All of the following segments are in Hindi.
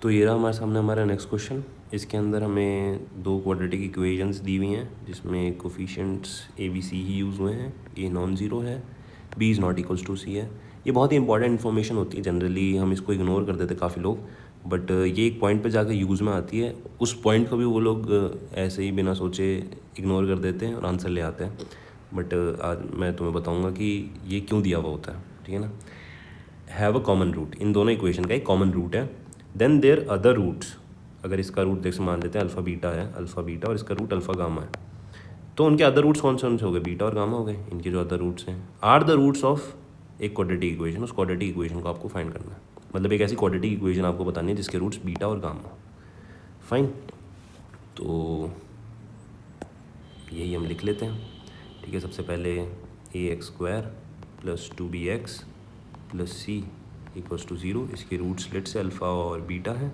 तो ये रहा हमारे सामने हमारा नेक्स्ट क्वेश्चन। इसके अंदर हमें दो क्वाड्रेटिक इक्वेशंस दी हुई हैं जिसमें कोफिशिएंट्स ए बी सी ही यूज़ हुए हैं। ए नॉन ज़ीरो है, B is not equals to C है। ये बहुत ही इंपॉर्टेंट इन्फॉर्मेशन होती है, जनरली हम इसको इग्नोर कर देते काफ़ी लोग, बट ये एक पॉइंट पे जाकर यूज़ में आती है। उस पॉइंट को भी वो लोग ऐसे ही बिना सोचे इग्नोर कर देते हैं और आंसर ले आते हैं। बट आज मैं तुम्हें बताऊँगा कि ये क्यों दिया हुआ होता है, ठीक है ना। हैव अ कॉमन रूट, इन दोनों इक्वेशन का एक कॉमन रूट है। देन देयर अदर रूट्स, अगर इसका रूट जैसे मान लेते हैं अल्फ़ा बीटा है, अल्फ़ा बीटा, और इसका रूट अल्फ़ा गामा है, तो उनके अदर रूट्स कौन से हो गए, बीटा और गामा हो गए। इनके जो अदर रूट्स हैं आर द रूट्स ऑफ एक क्वाड्रेटिक इक्वेशन। उस क्वाड्रेटिक इक्वेशन को आपको फाइंड करना है, मतलब एक ऐसी क्वाड्रेटिक इक्वेशन आपको बतानी है जिसके रूट्स बीटा और गामा हो। फाइन, तो यही हम लिख लेते हैं, ठीक है। सबसे पहले A X square plus 2bx plus C equals to 0। इसके रूट्स लेट से अल्फ़ा और बीटा है।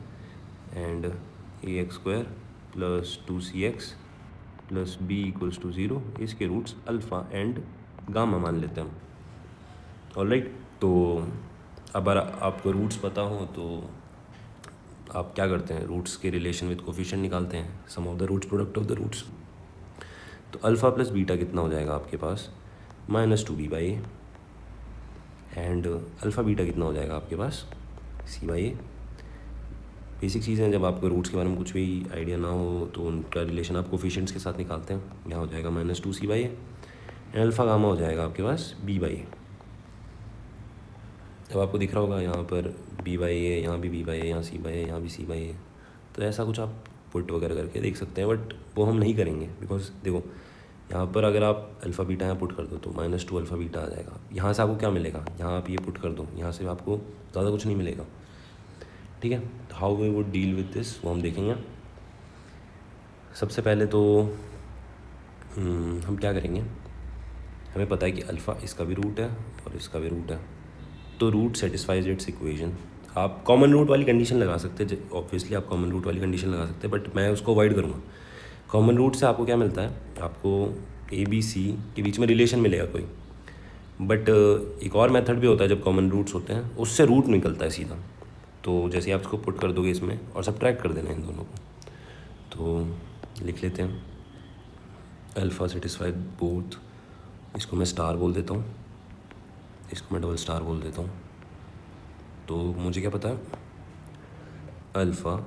And A X square plus 2cx plus B equals to 0, इसके रूट्स अल्फ़ा एंड गामा मान लेते हैं हम। ऑलराइट, तो अब अगर आपको रूट्स पता हो तो आप क्या करते हैं, रूट्स के रिलेशन विद कोफिशिएंट निकालते हैं, sum of the roots product of the roots. तो अल्फ़ा प्लस बीटा कितना हो जाएगा आपके पास, -2b/a। एंड अल्फ़ा बीटा कितना हो जाएगा आपके पास, c/a। बेसिक चीज़ें हैं, जब आपको रूट्स के बारे में कुछ भी आइडिया ना हो तो उनका रिलेशन आप कोफिशिएंट्स के साथ निकालते हैं। यहाँ हो जाएगा -2c/a एंड अल्फ़ा गामा हो जाएगा आपके पास b/a। अब आपको दिख रहा होगा यहाँ पर b/a, यहाँ भी b/a, यहाँ c/a, यहाँ भी c/a। तो ऐसा कुछ आप पुट वगैरह करके देख सकते हैं, बट वो हम नहीं करेंगे बिकॉज देखो यहाँ पर अगर आप अल्फ़ा बीटा यहाँ पुट कर दो तो -2 अल्फ़ा बीटा आ जाएगा। यहाँ से आपको क्या मिलेगा, यहाँ आप ये पुट कर दो, यहाँ से आपको ज़्यादा कुछ नहीं मिलेगा, ठीक है। तो how we would deal with this वो हम देखेंगे। सबसे पहले तो हम क्या करेंगे, हमें पता है कि अल्फ़ा इसका भी रूट है और इसका भी रूट है, तो रूट सेटिस्फाइज इट्स इक्वेशन। आप कॉमन रूट वाली कंडीशन लगा सकते हैं, ऑब्वियसली आप कॉमन रूट वाली कंडीशन लगा सकते हैं, बट मैं उसको अवॉइड करूँगा। कॉमन रूट से आपको क्या मिलता है, आपको ए बी सी के बीच में रिलेशन मिलेगा कोई, बट एक और मेथड भी होता है जब कॉमन रूट्स होते हैं, उससे रूट निकलता है सीधा। तो जैसे आप इसको पुट कर दोगे इसमें और सब्ट्रैक्ट कर देना इन दोनों को, तो लिख लेते हैं अल्फ़ा सेटिस्फाइड बोथ। इसको मैं स्टार बोल देता हूँ, इसको मैं डबल स्टार बोल देता हूँ। तो मुझे क्या पता है, alpha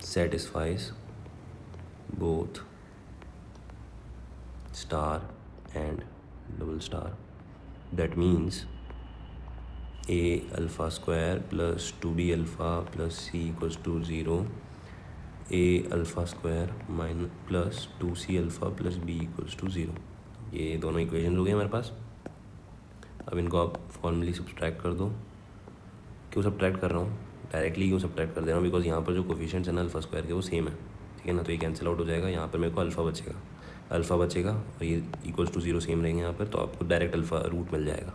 satisfies both star and double star. That means a alpha square plus 2b alpha plus c equals to 0, a alpha square plus 2c alpha plus b equals to 0। ये दोनों इक्वेशन हो गए हमारे पास। अब इनको आप फॉर्मली सब्ट्रैक्ट कर दो। क्यों सब्ट्रैक्ट कर रहा हूँ, डायरेक्टली क्यों सब्ट्रैक्ट कर दे रहा हूँ, बिकॉज यहाँ पर जो कोफिशिएंट्स है ना अल्फ़ा स्क्वायर के वो सेम है, ठीक है ना। तो ये कैंसिल आउट हो जाएगा, यहाँ पर मेरे को अल्फ़ा बचेगा और ये इक्वल्स टू 0 सेम रहेंगे यहाँ पर, तो आपको डायरेक्ट अल्फ़ा रूट मिल जाएगा।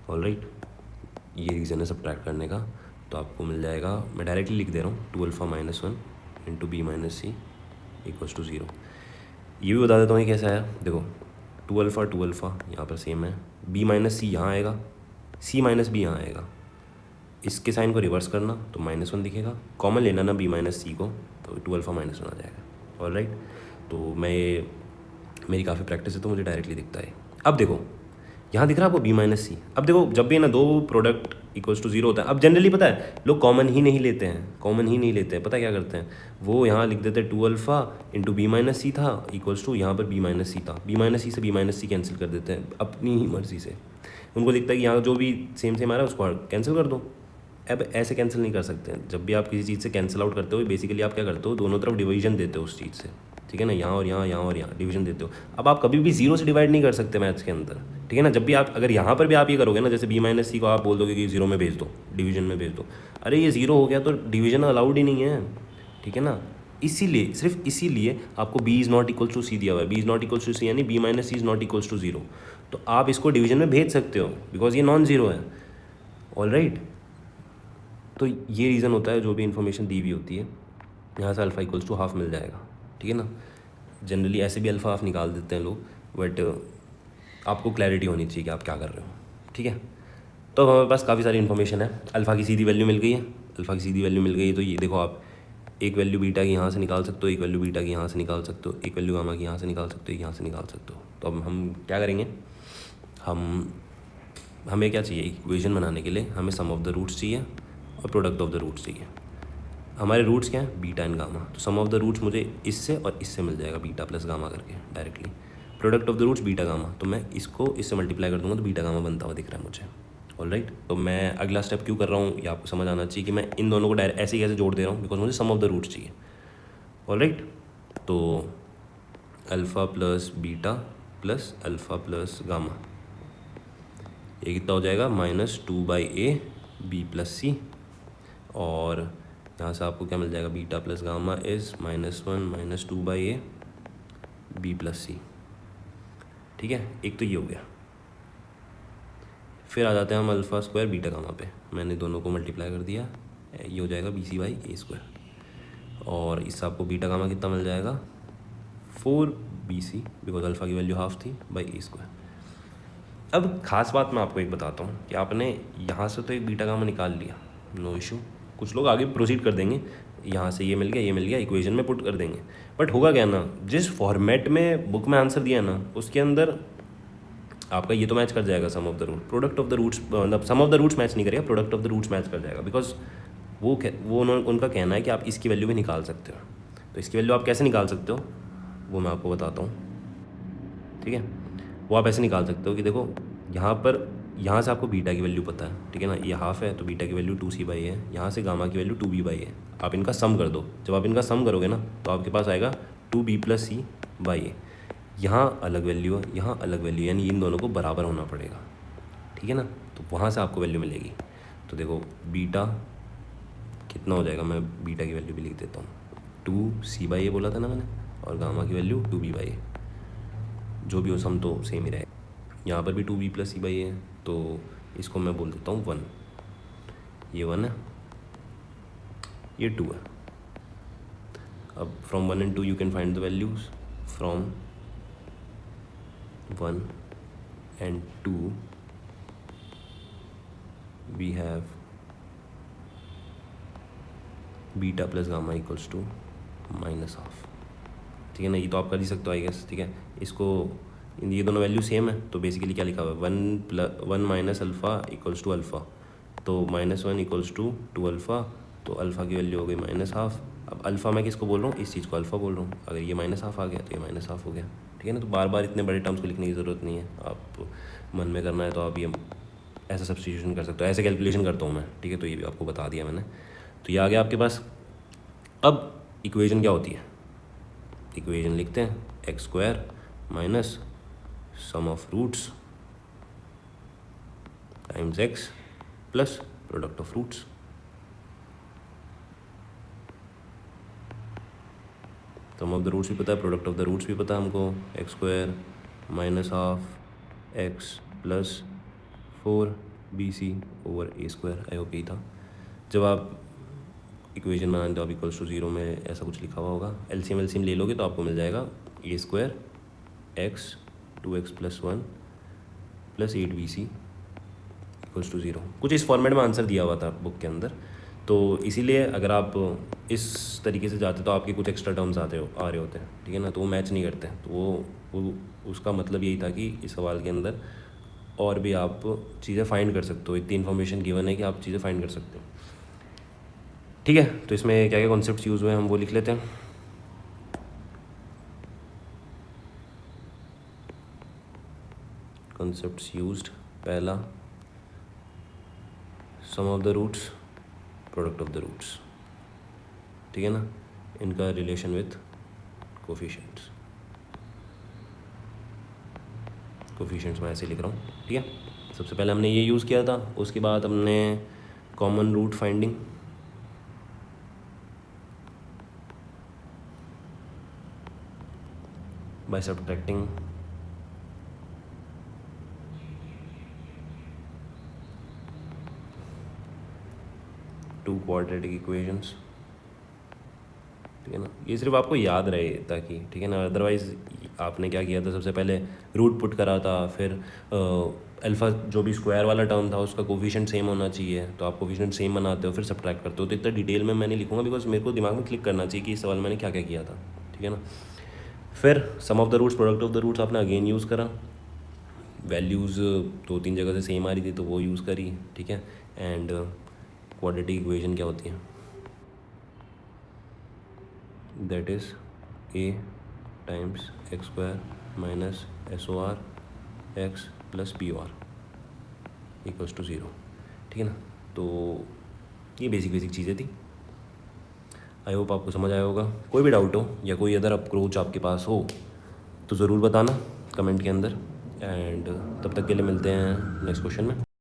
ऑलराइट, ये रीज़न है सब्ट्रैक्ट करने का। तो आपको मिल जाएगा, मैं डायरेक्टली लिख दे रहा हूँ, 2α - 1 into b - c equals to 0। ये भी बता देता हूँ ये कैसा है, देखो 2α यहाँ पर सेम है, b - c यहाँ आएगा, c - b यहाँ आएगा। इसके साइन को रिवर्स करना तो -1 दिखेगा, कॉमन लेना ना b - c को, तो 2α - 1 आ जाएगा। ऑलराइट, तो मैं मेरी काफ़ी प्रैक्टिस है तो मुझे डायरेक्टली दिखता है। अब देखो यहाँ दिख रहा है आपको b - c। अब देखो जब भी ना दो प्रोडक्ट इक्वल्स टू 0 होता है, अब जनरली पता है लोग कॉमन ही नहीं लेते हैं, पता है क्या करते हैं, वो यहाँ लिख देते हैं 2α इंटू b - c था इक्वल्स टू यहाँ पर b - c था, b - c से b - c कैंसिल कर देते हैं अपनी ही मर्ज़ी से। उनको दिखता है कि यहाँ जो भी सेम आ रहा है उसको कैंसिल कर दो। अब ऐसे कैंसिल नहीं कर सकते हैं। जब भी आप किसी चीज़ से कैंसिल आउट करते हो, बेसिकली आप क्या करते हो, दोनों तरफ डिवीजन देते हो उस चीज़ से, ठीक है ना। यहाँ और यहाँ, यहाँ और यहाँ डिवीजन देते हो। अब आप कभी भी 0 से डिवाइड नहीं कर सकते मैथ्स के अंदर, ठीक है ना। जब भी आप अगर यहाँ पर भी आप ये करोगे ना, जैसे b - c को आप बोल दोगे कि 0 में भेज दो, डिवीजन में भेज दो, अरे ये 0 हो गया तो डिवीजन अलाउड ही नहीं है, ठीक है ना। इसीलिए, सिर्फ इसीलिए आपको b is not equals to c दिया हुआ है। b is not equals to c यानी b - c is not equals to 0, तो आप इसको डिवीजन में भेज सकते हो बिकॉज ये नॉन ज़ीरो है। ऑलराइट, तो ये रीज़न होता है जो भी इन्फॉर्मेशन दी हुई होती है, यहाँ से अल्फ़ा इक्वल्स टू हाफ मिल जाएगा, ठीक है ना। जनरली ऐसे भी अल्फ़ा हाफ निकाल देते हैं लोग, बट आपको क्लैरिटी होनी चाहिए कि आप क्या कर रहे हो, ठीक है। तो हमारे पास काफ़ी सारी इन्फॉर्मेशन है, अल्फ़ा की सीधी वैल्यू मिल गई है, अल्फ़ा की सीधी वैल्यू मिल गई। तो ये देखो आप एक वैल्यू बीटा की यहाँ से निकाल सकते हो, एक वैल्यू बीटा की यहाँ से निकाल सकते हो, एक वैल्यू गामा की यहाँ से निकाल सकते हो, एक यहाँ से निकाल सकते हो। तो अब हम क्या करेंगे, हमें क्या चाहिए, इक्वेशन बनाने के लिए हमें सम ऑफ द रूट्स चाहिए और प्रोडक्ट ऑफ द रूट्स चाहिए। हमारे रूट्स क्या है, बीटा एंड गामा। तो सम ऑफ द रूट्स मुझे इससे और इससे मिल जाएगा, बीटा प्लस गामा करके directly. Product of the roots beta gamma, तो मैं इसको इससे मल्टीप्लाई कर दूंगा तो बीटा गामा बनता हुआ दिख रहा है मुझे। ऑलराइट, तो मैं अगला स्टेप क्यों कर रहा हूँ ये आपको समझ आना चाहिए कि मैं इन दोनों को डायरेक्ट ऐसे ही कैसे जोड़ दे रहा हूँ, बिकॉज मुझे सम ऑफ द रूट्स चाहिए। ऑलराइट, तो alpha plus beta plus alpha plus gamma, ये कितना हो जाएगा, -2/a b प्लस सी। और यहाँ से आपको क्या मिल जाएगा, beta plus gamma is -1 -2/a b plus C. ठीक है, एक तो ये हो गया। फिर आ जाते हैं हम अल्फ़ा स्क्वायर बीटा गामा पे। मैंने दोनों को मल्टीप्लाई कर दिया, ये हो जाएगा bc/a²। और इससे आपको बीटा गामा कितना मिल जाएगा, 4bc, बिकॉज अल्फ़ा की वैल्यू हाफ थी, /a²। अब खास बात मैं आपको एक बताता हूँ कि आपने यहाँ से तो एक बीटा गामा निकाल लिया, नो इशू। कुछ लोग आगे प्रोसीड कर देंगे, यहाँ से ये मिल गया, ये मिल गया, इक्वेशन में पुट कर देंगे। बट होगा क्या ना, जिस फॉर्मेट में बुक में आंसर दिया ना, उसके अंदर आपका ये तो मैच कर जाएगा sum of the root, product of the roots, मतलब sum of the roots match नहीं करेगा, product of the roots match कर जाएगा। बिकॉज वो उनका कहना है कि आप इसकी वैल्यू भी निकाल सकते हो। तो इसकी वैल्यू आप कैसे निकाल सकते हो वो मैं आपको बताता हूँ। ठीक है, वो आप ऐसे निकाल सकते हो कि देखो यहाँ से आपको बीटा की वैल्यू पता है, ठीक है ना, ये हाफ है तो बीटा की वैल्यू 2c/a है, यहाँ से गामा की वैल्यू 2b/a है। आप इनका सम कर दो, जब आप इनका सम करोगे ना तो आपके पास आएगा 2b + c/a। यहाँ अलग वैल्यू है, यहाँ अलग वैल्यू, यानी इन दोनों को बराबर होना पड़ेगा। ठीक है ना, तो वहाँ से आपको वैल्यू मिलेगी। तो देखो बीटा कितना हो जाएगा, मैं बीटा की वैल्यू भी लिख देता हूँ, 2c/a बोला था ना मैंने, और गामा की वैल्यू 2b/a, जो भी हो सम तो सेम ही रहेगा। यहाँ पर भी 2b + c/a है, तो इसको मैं बोल देता हूँ 1, ये 1 है, ये 2 है। अब from 1 and 2 you can find the values, from 1 and 2 we have beta plus gamma equals to -1/2। ठीक है ना, ये तो आप कर ही सकते हो आई गेस। ठीक है, इसको ये दोनों वैल्यू सेम है, तो बेसिकली क्या लिखा हुआ है, 1 - अल्फ़ा इक्वल्स टू अल्फ़ा, तो -1 इक्वल्स टू 2α, तो अल्फ़ा की वैल्यू हो गई -1/2। अब अल्फ़ा मैं किसको बोल रहा हूँ, इस चीज़ को अल्फ़ा बोल रहा हूँ। अगर ये -1/2 आ गया तो ये -1/2 हो गया। ठीक है ना, तो बार बार इतने बड़े टर्म्स को लिखने की ज़रूरत नहीं है। आप मन में करना है तो आप ये ऐसा सब्स्टिट्यूशन कर सकते हो, ऐसे कैलकुलेशन करता हूँ मैं। ठीक है, तो ये भी आपको बता दिया मैंने। तो ये आ गया आपके पास। अब इक्वेशन क्या होती है, इक्वेशन लिखते हैं x² minus sum of roots times x plus product of roots. Sum of the roots भी पता है, प्रोडक्ट ऑफ द रूट्स भी पता है हमको, x² minus half x plus 4bc/a²। I hope यही था। जब आप इक्वेशन बनाएं तो आप इक्वल्स टू 0 में ऐसा कुछ लिखा हुआ होगा। एलसीएम ले लोगे तो आपको मिल जाएगा a² x 2x + 1 + 8bc equals to 0। कुछ इस फॉर्मेट में आंसर दिया हुआ था बुक के अंदर, तो इसीलिए अगर आप इस तरीके से जाते तो आपके कुछ एक्स्ट्रा टर्म्स आ रहे होते हैं। ठीक है ना, तो वो मैच नहीं करते। तो वो उसका मतलब यही था कि इस सवाल के अंदर और भी आप चीज़ें फाइंड कर सकते हो। इतनी इन्फॉर्मेशन गिवन है कि आप चीज़ें फाइंड कर सकते हो। ठीक है, तो इसमें क्या क्या कॉन्सेप्ट्स यूज़ हुए हैं हम वो लिख लेते हैं। कॉन्सेप्ट्स यूज्ड, पहला sum of the roots, product of the roots. ठीक है ना, इनका रिलेशन विथ कोफिशिएंट्स मैं ऐसे लिख रहा हूँ। ठीक है, सबसे पहले हमने ये यूज़ किया था। उसके बाद हमने common root finding, by subtracting two quadratic equations. ठीक है ना, ये सिर्फ आपको याद रहे ताकि, ठीक है ना, अदरवाइज़ आपने क्या किया था, सबसे पहले रूट पुट करा था, फिर अल्फ़ा जो भी स्क्वायर वाला टर्म था उसका कोफिशिएंट सेम होना चाहिए, तो आप कोफिशिएंट सेम बनाते हो, फिर सब्ट्रैक्ट करते हो। तो इतना डिटेल में मैं नहीं लिखूँगा बिकॉज मेरे को दिमाग में क्लिक करना चाहिए कि इस सवाल मैंने क्या क्या किया था, ठीक है ना। फिर sum of the roots, product of the roots आपने अगेन यूज़ करा, वैल्यूज़ 2-3 जगह से सेम आ रही थी तो वो यूज़ करी, ठीक है। एंड क्वाड्रेटिक इक्वेशन क्या होती है, that is a times x square minus S O R x plus P O R equals to 0, ठीक है ना। तो ये बेसिक चीज़ें थी। आई होप आपको समझ आया होगा। कोई भी डाउट हो या कोई अदर अप्रोच आपके पास हो तो ज़रूर बताना कमेंट के अंदर। एंड तब तक के लिए मिलते हैं नेक्स्ट क्वेश्चन में।